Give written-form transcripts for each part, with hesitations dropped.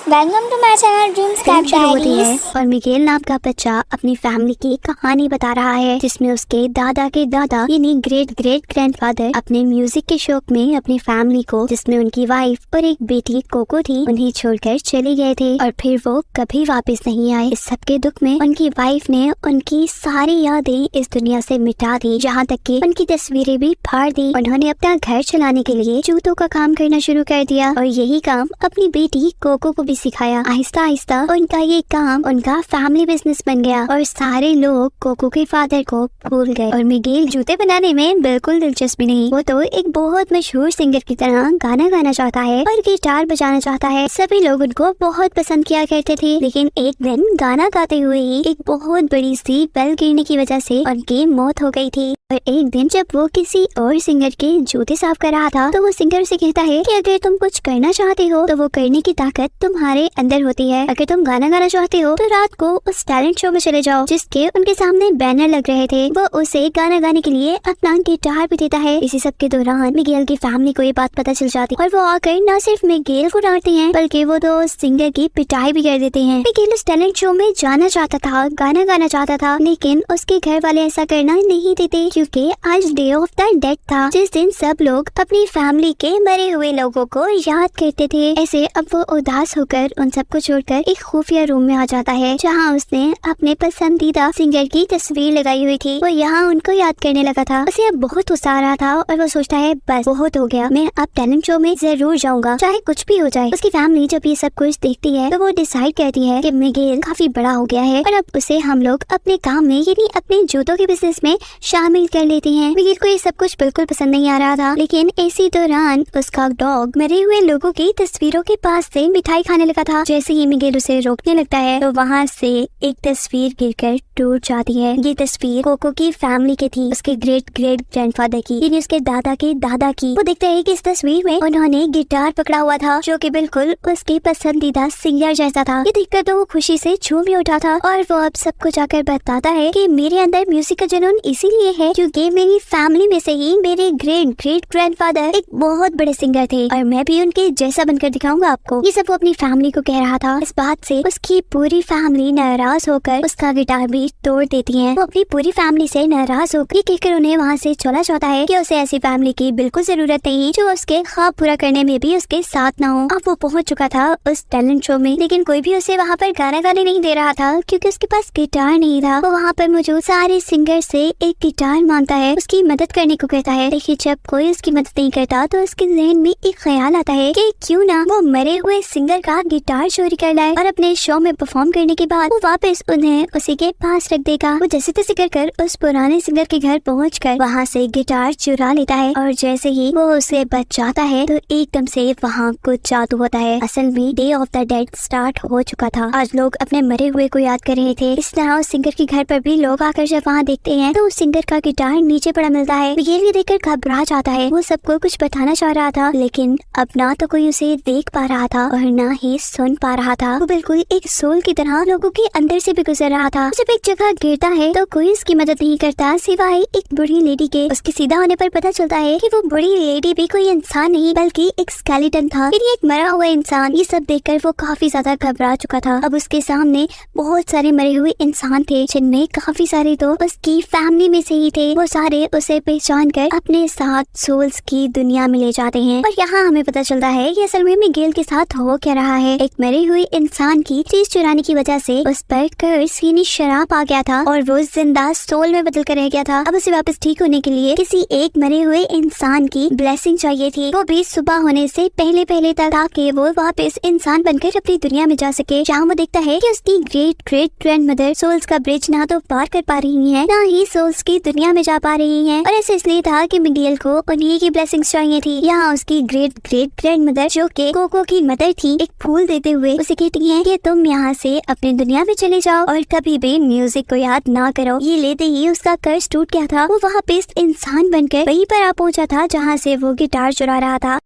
Welcome to my channel dreams capture होती है और मिगेल नाम का बच्चा अपनी फैमिली की कहानी बता रहा है, जिसमें उसके दादा के दादा यानी ग्रेट ग्रेट ग्रैंडफादर अपने म्यूजिक के शौक में अपनी फैमिली को, जिसमें उनकी वाइफ और एक बेटी कोको थी, उन्हें छोड़कर चले गए थे और फिर वो कभी वापस नहीं आए। इस सबके दुख में उनकी वाइफ ने उनकी सारी यादें इस दुनिया से मिटा दी, जहाँ तक कि उनकी तस्वीरें भी फाड़ दी। उन्होंने अपना घर चलाने के लिए जूतों का काम करना शुरू कर दिया और यही काम अपनी बेटी कोको को भी सिखाया। आहिस्ता आहिस्ता उनका ये काम उनका फैमिली बिजनेस बन गया और सारे लोग कोको के फादर को भूल गए। और मिगेल जूते बनाने में बिल्कुल दिलचस्पी नहीं, वो तो एक बहुत मशहूर सिंगर की तरह गाना गाना चाहता है और गिटार बजाना चाहता है। सभी लोग उनको बहुत पसंद किया करते थे, लेकिन एक दिन गाना गाते हुए ही एक बहुत बड़ी सी बेल गिरने की वजह से उनकी मौत हो गई थी। और एक दिन जब वो किसी और सिंगर के जूते साफ कर रहा था, तो वो सिंगर से कहता है कि अगर तुम कुछ करना चाहते हो तो वो करने की ताकत तुम्हारे अंदर होती है। अगर तुम गाना गाना चाहते हो तो रात को उस टैलेंट शो में चले जाओ, जिसके उनके सामने बैनर लग रहे थे। वो उसे गाना गाने के लिए अपना गिटार भी देता है। इसी सब के दौरान मिगेल की फैमिली को ये बात पता चल जाती है और वो आकर न सिर्फ मिगेल को डांटते हैं, बल्कि वो तो सिंगर की पिटाई भी कर देते हैं। मिगेल उस टैलेंट शो में जाना चाहता था, गाना गाना चाहता था, लेकिन उसके घर वाले ऐसा करना नहीं देते, क्योंकि आज डे ऑफ द डेड था, जिस दिन सब लोग अपनी फैमिली के मरे हुए लोगों को याद करते थे। ऐसे अब वो उदास होकर उन सबको छोड़कर एक खुफिया रूम में आ जाता है, जहाँ उसने अपने पसंदीदा सिंगर की तस्वीर लगाई हुई थी। वो यहाँ उनको याद करने लगा था। उसे अब बहुत गुस्सा आ रहा था और वो सोचता है बस बहुत हो गया, मैं अब टैलेंट शो में जरूर जाऊंगा, चाहे कुछ भी हो जाए। उसकी फैमिली जब ये सब कुछ देखती है तो वो डिसाइड करती है कि मिगेल काफी बड़ा हो गया है और अब उसे हम लोग अपने काम में यानी अपने जूतों के बिजनेस में शामिल कर लेते हैं। मिगेल को ये सब कुछ बिल्कुल पसंद नहीं आ रहा था, लेकिन इसी दौरान उसका डॉग मरे हुए लोगों की तस्वीरों के पास से मिठाई खाने लगा था। जैसे ही मिगेल उसे रोकने लगता है तो वहाँ से एक तस्वीर गिरकर टूट जाती है। ये तस्वीर कोको की फैमिली की थी, उसके ग्रेट ग्रेट ग्रैंडफादर की, यानी उसके दादा के दादा की। वो देखता है कि इस तस्वीर में उन्होंने गिटार पकड़ा हुआ था, जो कि बिल्कुल उसके पसंदीदा सिंगर जैसा था। ये देखकर तो वो खुशी से झूम भी उठा था और वो अब सबको जाकर बताता है कि मेरे अंदर म्यूजिक का जुनून इसीलिए है क्योंकि मेरी फैमिली में से ही मेरे ग्रेट ग्रेट ग्रैंडफादर एक बहुत बड़े सिंगर थे और मैं भी उनके जैसा बनकर दिखाऊंगा आपको। ये सब वो अपनी फैमिली को कह रहा था। इस बात से उसकी पूरी फैमिली नाराज होकर उसका गिटार भी तोड़ देती है। वो अपनी पूरी फैमिली से नाराज होकर कहकर उन्हें वहाँ से चला जाता है कि उसे ऐसी फैमिली की बिल्कुल जरूरत नहीं जो उसके ख्वाब पूरा करने में भी उसके साथ ना हो। अब वो पहुँच चुका था उस टैलेंट शो में, लेकिन कोई भी उसे वहाँ पर गाना गाने नहीं दे रहा था क्योंकि उसके पास गिटार नहीं था। वो वहाँ पर मौजूद सारे सिंगर से एक गिटार मांगता है, उसकी मदद करने को कहता है। देखिए जब कोई उसकी मदद नहीं करता तो उसके जहन में एक ख्याल आता है कि क्यों ना वो मरे हुए सिंगर का गिटार चोरी कर लाए और अपने शो में परफॉर्म करने के बाद वो वापस उन्हें उसी के पास रख देगा। वो जैसे तैसे कर उस पुराने सिंगर के घर पहुंचकर वहाँ से गिटार चुरा लेता है और जैसे ही वो उसे बचाता है तो एकदम से वहाँ कुछ जादू होता है। असल में day of the dead start हो चुका था। आज लोग अपने मरे हुए को याद कर रहे थे। इस तरह उस सिंगर के घर पर भी लोग आकर जब वहाँ देखते हैं तो उस सिंगर का गिटार नीचे पड़ा मिलता है। ये देखकर घबरा जाता है। वो सबको कुछ बताना चाह रहा था, लेकिन अब ना तो कोई उसे देख पा रहा था और ना ही सुन पा रहा था। वो बिल्कुल एक सोल की तरह लोगों के अंदर से भी गुजर रहा था। जब एक जगह गिरता है तो कोई उसकी मदद नहीं करता सिवाय एक बूढ़ी लेडी के। उसके सीधा होने पर पता चलता है कि वो बूढ़ी लेडी भी कोई इंसान नहीं बल्कि एक स्केलेटन था, यानी एक मरा हुआ इंसान। ये सब देखकर वो काफी ज्यादा घबरा चुका था। अब उसके सामने बहुत सारे मरे हुए इंसान थे, जिनमें काफी सारे तो उसकी फैमिली में से ही थे। वो सारे उसे पहचान कर अपने साथ सोल्स की दुनिया में ले जाते हैं और यहाँ हमें पता चलता है कि असल में मिगेल के साथ हो क्या रहा है। एक मरे हुए इंसान की चीज चुराने की वजह से उस पर कर्स यानी शराब आ गया था और वो जिंदा सोल में बदल कर रह गया था। अब उसे वापस ठीक होने के लिए किसी एक मरे हुए इंसान की ब्लेसिंग चाहिए थी, वो भी सुबह होने से पहले पहले तक, ताकि वो वापस इंसान बनकर अपनी दुनिया में जा सके। जहाँ वो देखता है कि उसकी ग्रेट ग्रेट ग्रैंडमदर सोल्स का ब्रिज ना तो पार कर पा रही है, ना ही सोल्स की दुनिया में जा पा रही है। और ऐसे इसलिए था कि मिगेल को उन्हीं की ब्लेसिंग्स चाहिए थी। यहाँ उसकी ग्रेट ग्रेट ग्रैंडमदर जो कि कोको की मदर थी, एक फूल देते हुए उसे कहती है कि तुम यहाँ से अपनी दुनिया में चले जाओ और कभी भी म्यूजिक को याद ना करो। ये लेते ही उसका कर्ज टूट गया था। वो वहाँ पे इंसान बनकर वहीं पर आ पहुंचा था जहाँ से वो गिटार चुरा रहा था।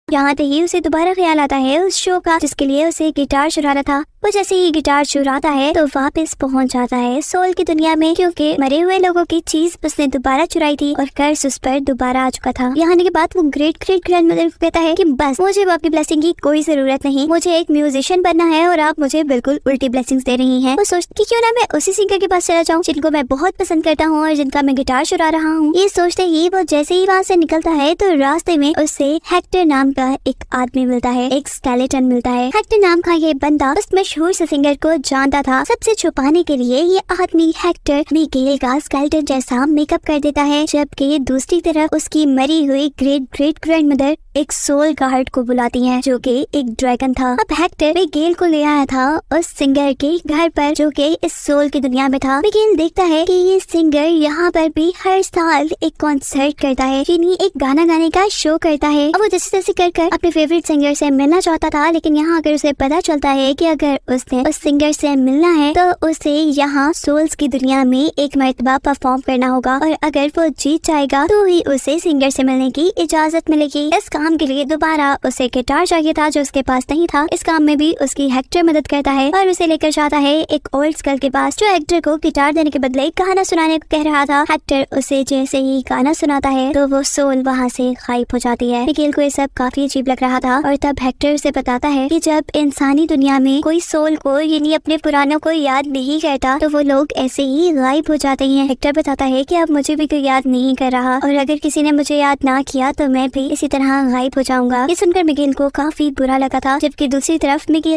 यहाँ पे ही उसे दोबारा ख्याल आता है उस शो का जिसके लिए उसे गिटार चुराना था। वो जैसे ही गिटार चुराता है तो वापस पहुंच जाता है सोल की दुनिया में, क्योंकि मरे हुए लोगों की चीज उसने दोबारा चुराई थी और कर्ज उस पर दोबारा आ चुका था। यहाँ आने के बाद वो ग्रेट ग्रेट ग्रैंडमदर को कहता है कि बस मुझे आपकी ब्लेसिंग की कोई जरूरत नहीं, मुझे एक म्यूजिशियन बनना है और आप मुझे बिल्कुल उल्टी ब्लेसिंग्स दे रही हैं। वो सोचती क्यों ना मैं उसी सिंगर के पास चला जाऊँ जिनको मैं बहुत पसंद करता हूँ और जिनका मैं गिटार चुरा रहा हूँ। ये सोचते ही वो जैसे ही वहाँ से निकलता है तो रास्ते में उसे हेक्टर नाम का एक आदमी मिलता है, एक स्केलेटन मिलता है। हेक्टर नाम का ये बंदा उस मशहूर से सिंगर को जानता था। सबसे छुपाने के लिए ये आदमी हेक्टर मिगेल का स्केलेटन जैसा मेकअप कर देता है, जबकि दूसरी तरफ उसकी मरी हुई ग्रेट ग्रेट ग्रैंडमदर एक सोल गार्ड को बुलाती है जो कि एक ड्रैगन था। अब हेक्टर मिगेल को ले आया था उस सिंगर के घर पर जो कि इस सोल की दुनिया में था। मिगेल देखता है कि ये सिंगर यहाँ पर भी हर साल एक कॉन्सर्ट करता है, यानी एक गाना गाने का शो करता है। अब वो जैसे जैसे कर अपने फेवरेट सिंगर से मिलना चाहता था, लेकिन यहाँ अगर उसे पता चलता है कि अगर उसने उस सिंगर से मिलना है तो उसे यहाँ सोल्स की दुनिया में एक मर्तबा परफॉर्म करना होगा और अगर वो जीत जाएगा तो ही उसे सिंगर से मिलने की इजाजत मिलेगी। इस काम के लिए दोबारा उसे गिटार चाहिए था जो उसके पास नहीं था। इस काम में भी उसकी हेक्टर मदद करता है और उसे लेकर जाता है एक ओल्ड स्कल के पास जो हेक्टर को गिटार देने के बदले गाना सुनाने को कह रहा था। हेक्टर उसे जैसे ही गाना सुनाता है तो वो सोल वहाँ से गायब हो जाती है। मिगेल को ये सब काफी अजीब लग रहा था और तब हेक्टर उसे बताता है कि जब इंसानी दुनिया में कोई सोल को यानी अपने पुरानों को याद नहीं करता तो वो लोग ऐसे ही गायब हो जाते हैं। हेक्टर बताता है कि अब मुझे भी कोई याद नहीं कर रहा और अगर किसी ने मुझे याद ना किया तो मैं भी इसी तरह गायब हो जाऊंगा। ये सुनकर मिगेल को काफी बुरा लगा था, जबकि दूसरी तरफ मिगेल